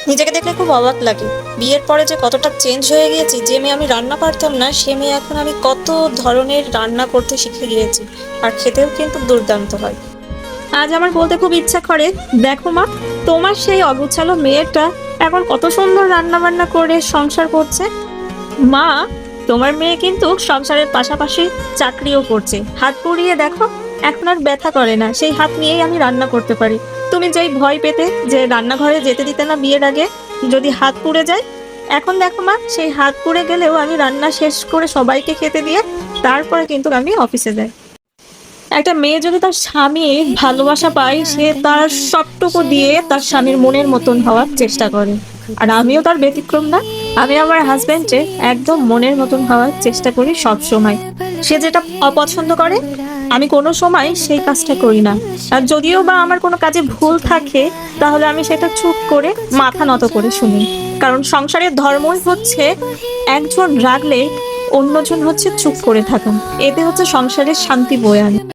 নিজেকে দেখলে খুব অবাক লাগে। বিয়ের পরে যে কতটা চেঞ্জ হয়ে গিয়েছি। যে মেয়ে আমি রান্না পারতাম না, সে মেয়ে এখন আমি কত ধরনের রান্না করতে শিখে গিয়েছি। আর খেতেও কিন্তু দুর্দান্ত হয়। আজ আমার বলতে খুব ইচ্ছা করে, দেখো মা, তোমার সেই অগোছালো মেয়েটা এখন কত সুন্দর রান্না বান্না করে সংসার করছে। মা, তোমার মেয়ে কিন্তু সংসারের পাশাপাশি চাকরিও করছে। হাত পুড়িয়ে দেখো, এখন আর ব্যথা করে না। সেই হাত নিয়েই আমি রান্না করতে পারি। তুমি যেই ভয় পেতে যে রান্নাঘরে যেতে দিতে না বিয়ের আগে, যদি হাত পুড়ে যায়, এখন দেখো মা, সেই হাত পুড়ে গেলেও আমি রান্না শেষ করে সবাইকে খেতে দিয়ে তারপরে কিন্তু আমি অফিসে যাই। একটা মেয়ে যদি তার স্বামীর ভালোবাসা পায়, সে তার সবটুকু দিয়ে তার স্বামীর মনের মতন হওয়ার চেষ্টা করে। আর আমিও তার ব্যতিক্রম না। আমি আমার হাজবেন্ডের একদম মনের মতন হওয়ার চেষ্টা করি সব সময়। সে যেটা অপছন্দ করে, আমি কোনো সময় সেই কাজটা করি না। আর যদিও বা আমার কোনো কাজে ভুল থাকে, তাহলে আমি সেটা চুপ করে মাথা নত করে শুনি। কারণ সংসারের ধর্মই হচ্ছে একজন রাগলে অন্যজন হচ্ছে চুপ করে থাকা। এতে হচ্ছে সংসারের শান্তি বয়ে আনে।